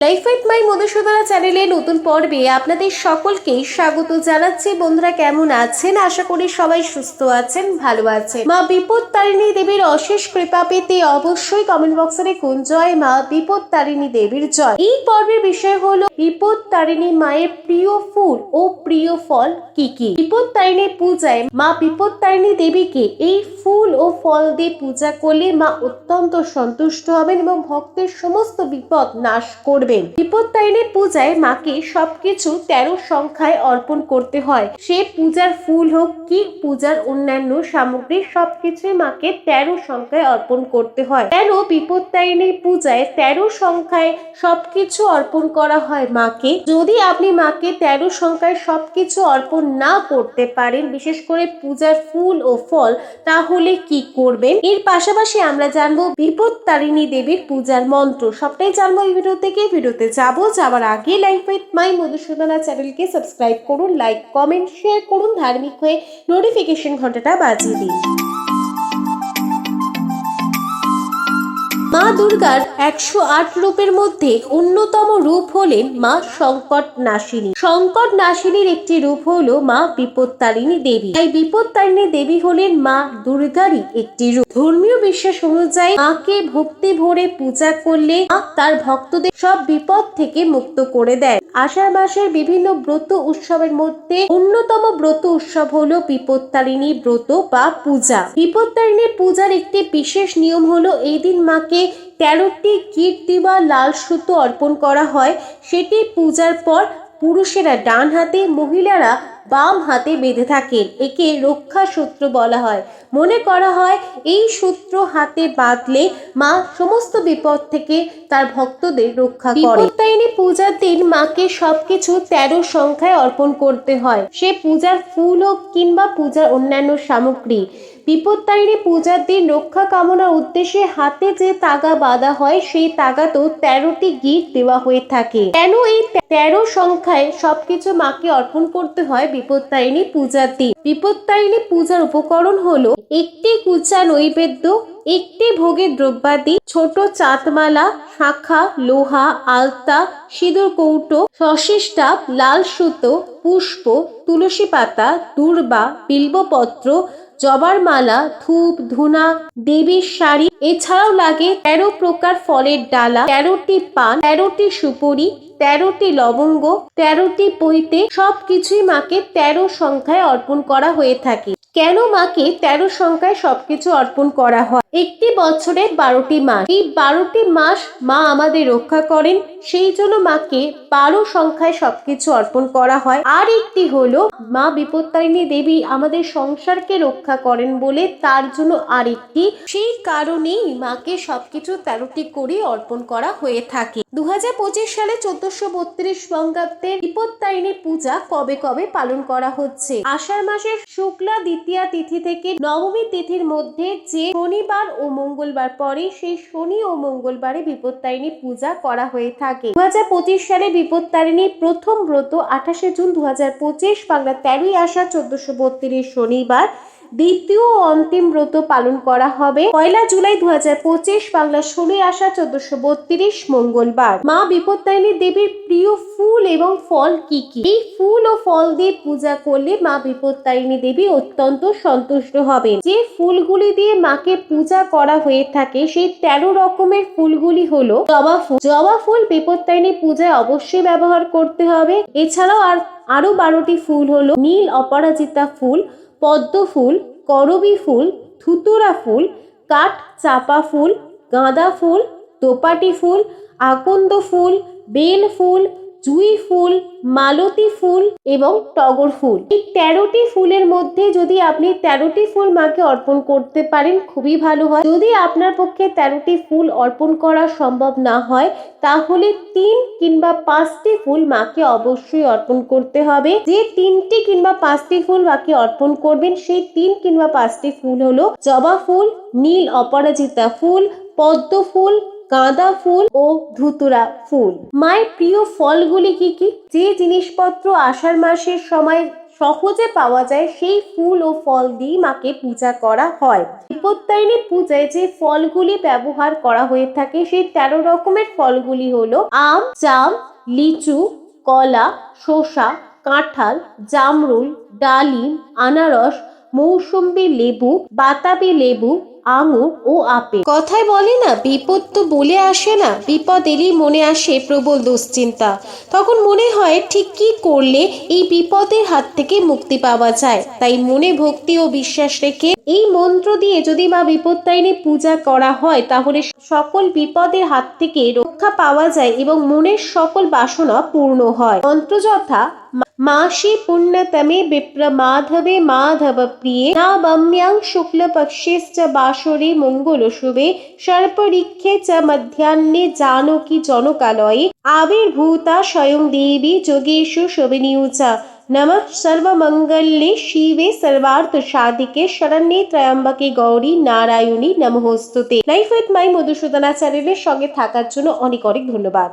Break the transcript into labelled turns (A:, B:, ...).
A: লাইফাইট মাই মধুসূদনা চ্যানেলে নতুন পর্বে আপনাদের সকলকেই স্বাগত জানাচ্ছি। বন্ধুরা কেমন আছেন? আশা করি সবাই সুস্থ আছেন, ভালো আছেন। মা বিপত্তারিণী দেবীর অশেষ কৃপা পেতে অবশ্যই কমেন্ট বক্সে লিখুন জয় মা বিপত্তারিণী দেবীর জয়। এই পর্বের বিষয় হলো বিপত্তারিণী মায়ের প্রিয় ফুল ও প্রিয় ফল কি কি। বিপত্তারিণী পূজায় মা বিপত্তারিণী দেবীকে এই ফুল ও ফল দিয়ে পূজা করলে মা অত্যন্ত সন্তুষ্ট হবেন এবং ভক্তের সমস্ত বিপদ নাশ করবেন। বিপত্তারিণী পূজায় মাকে সবকিছু 13 সংখ্যায় অর্পণ করতে হয়। সে পূজার ফুল হোক কি পূজার অন্যান্য সামগ্রী, সবকিছুই মাকে 13 সংখ্যায় অর্পণ করতে হয়। কেন বিপত্তারিণী পূজায় 13 সংখ্যায় সবকিছু অর্পণ করা হয় মাকে? যদি আপনি মাকে 13 সংখ্যায় সবকিছু অর্পণ না করতে পারেন, বিশেষ করে পূজার ফুল ও ফল, তাহলে কি করবেন? এর পাশাপাশি আমরা জানবো বিপত্তারিণী দেবীর পূজার মন্ত্র। সবটাই জানবো এই ভিডিও থেকে। ভিডিওতে যাবার আগে লাইফাইট মাই মধুসূদনা চ্যানেলকে সাবস্ক্রাইব করুন, লাইক কমেন্ট শেয়ার করুন, ধার্মিক হয়ে নোটিফিকেশন ঘন্টাটা বাজিয়ে দিন। মা দুর্গার 108 রূপের মধ্যে অন্যতম রূপ হলেন মা সংকট নাশিনী। সংকট নাশিনীর একটি রূপ হলো মা বিপত্তারিণী দেবী। তাই বিপত্তারিণী দেবী হলেন মা দুর্গারই একটি রূপ। ধর্মীয় বিশ্বাস অনুযায়ী মাকে ভক্তি ভরে পূজা করলে তার ভক্তদের সব বিপদ থেকে মুক্ত করে দেয়। আষাঢ় মাসের বিভিন্ন ব্রত উৎসবের মধ্যে অন্যতম ব্রত উৎসব হলো বিপত্তারিণী ব্রত বা পূজা। বিপত্তারিণী পূজার একটি বিশেষ নিয়ম হলো এই দিন মাকে 13টি কীর্তি বা লাল সুতো অর্পণ করা হয়। সেটি পূজার পর পুরুষেরা ডান হাতে, মহিলারা বাম হাতে বেঁধে থাকেন। একে রক্ষা সূত্র বলা হয়। মনে করা হয় এই সূত্র হাতে বাঁধলে মা সমস্ত বিপদ থেকে তার ভক্তদের রক্ষা করে। বিপত্তারিণী পূজার দিন মাকে সবকিছু 13 সংখ্যায় অর্পণ করতে হয়। সে পূজার ফুল হোক কিংবা পূজার অন্যান্য সামগ্রী। বিপত্তারিণী পূজার দিন রক্ষা কামনার উদ্দেশ্যে হাতে যে তাগা বাঁধা হয়, সেই তাগাতেও 13টি গিট দেওয়া হয়ে থাকে। কেন এই 13 সংখ্যায় সবকিছু মাকে অর্পণ করতে হয় বিপত্তারিণী পূজার দিন? বিপত্তারিণী পূজার উপকরণ হলো একটি কুচা নৈবেদ্য, একটি ভোগের দ্রব্যাদি, ছোট চাঁদমালা, শাখা, লোহা, আলতা, সিঁদুর কৌটো, সশিষ্টা, লাল সুতো, পুষ্প, তুলসী পাতা, দূর্বা, বিল্বপত্র, জবার মালা, ধূপ, ধুনা, দেবীর শাড়ি। এছাড়াও লাগে 13 প্রকার ফলের ডালা, 13টি পান, 13টি সুপুরি, 13টি লবঙ্গ, 13টি পৈতে। সবকিছুই মাকে 13 সংখ্যায় অর্পণ করা হয়ে থাকে। কেন মাকে 13 সংখ্যায় সবকিছু অর্পণ করা হয়? একটি বছরে 12টি মাস। এই 12টি মাস মা আমাদের রক্ষা করেন, সেই জন্য মাকে 12 সংখ্যায় সবকিছু অর্পণ করা হয়। আর একটি হলো মা বিপত্তারিণী দেবী আমাদের সংসারকে রক্ষা করেন বলে তার জন্য আরেকটি, সেই কারণেই মাকে সবকিছু 13টি করে অর্পণ করা হয়ে থাকে। 2025 সালে 1432 বঙ্গাব্দের বিপত্তারিণী পূজা কবে কবে পালন করা হচ্ছে? আষাঢ় মাসের শুক্লা দ্বিতীয়া তিথি থেকে নবমী তিথির মধ্যে যে শনিবার ও মঙ্গলবার পরে, সেই শনি ও মঙ্গলবারে বিপত্তারিণী পূজা করা হয়ে থাকে। 2025 সালে বিপত্তারিণী প্রথম ব্রত 28 জুন 2025 বাংলা 13ই আষাঢ় 1432 শনিবার। দ্বিতীয় ও অন্তিম ব্রত পালন করা হবে 1 জুলাই 2025 বাংলা 16ই আষাঢ় 1432 মঙ্গলবার। মা বিপত্তারিণী দেবীর প্রিয় ফুল এবং ফল কি কি? এই ফুল ও ফল দিয়ে পূজা করলে মা বিপত্তারিণী দেবী অত্যন্ত সন্তুষ্ট হবেন। যে ফুলগুলি দিয়ে মাকে পূজা করা হয়ে থাকে, সেই 13 রকমের ফুলগুলি হলো জবা ফুল। জবা ফুল বিপত্তারিণী পূজায় অবশ্যই ব্যবহার করতে হবে। এছাড়াও আরো 12টি ফুল হলো নীল অপরাজিতা ফুল, পদ্ম ফুল, করবী ফুল, ধুতুরা ফুল, কাঠ চাপা ফুল, গাঁদা ফুল, দোপাটি ফুল, আকন্দ ফুল, বেল ফুল, জুঁই ফুল, মালতী ফুল এবং টগর ফুল। এই 13টি ফুলের মধ্যে যদি আপনি 13টি ফুল মাকে অর্পণ করতে পারেন খুবই ভালো হয়। যদি আপনার পক্ষে 13টি ফুল অর্পণ করা সম্ভব না হয়, তাহলে 3 কিংবা 5টি ফুল মাকে অবশ্যই অর্পণ করতে হবে। যে 3টি কিংবা 5টি ফুল মাকে অর্পণ করবেন, সেই 3 কিংবা 5টি ফুল হলো জবা ফুল, নীল অপরাজিতা ফুল, পদ্ম ফুল, গাঁদা ফুল ও ধুতুরা ফুল। মায়ের প্রিয় ফলগুলি কি কি? যে জিনিসপত্র আষাঢ় মাসের সময় সহজে পাওয়া যায় সেই ফুল ও ফল দিয়ে মাকে পূজা করা হয়। বিপত্তারিণী পূজায় যে ফলগুলি ব্যবহার করা হয়ে থাকে সেই 13 রকমের ফলগুলি হলো আম, জাম, লিচু, কলা, শসা, কাঁঠাল, জামরুল, ডালিম, আনারস, মৌসুম্বি লেবু, বাতাবি লেবু, আঙুর ও আপেল। কথায় বলে না, বিপদ তো বলে আসে না, বিপদ এলেই মনে আসে প্রবল দুশ্চিন্তা। তখন মনে হয় ঠিক কি করলে এই বিপদের হাত থেকে মুক্তি পাওয়া যায়। তাই মনে ভক্তি ও বিশ্বাস রেখে এই মন্ত্র দিয়ে যদি মা বিপত্তারিণী পূজা করা হয় তাহলে সকল বিপদের হাত থেকে রক্ষা পাওয়া যায় এবং মনের সকল বাসনা পূর্ণ হয়। মন্ত্র যথা माशी पुण्यतमे विप्र माधवे माधव प्रिये नावम्यां शुक्ल पक्षेश्च बाशरे मंगल शुभे सर्परिक्षे च मध्याह्ने जानकी जनकालये आविर्भूता स्वयं देवी जोगेषु शोभनीयुचा नमः सर्वमंगल्ये शिवे सर्वार्थ साधिके शरण्ये त्रयंबके गौरी नारायणी नमोस्तुते। लाइफ উইথ মাই মধুসূদনা চ্যানেলের সঙ্গে থাকার জন্য অনেক অনেক ধন্যবাদ।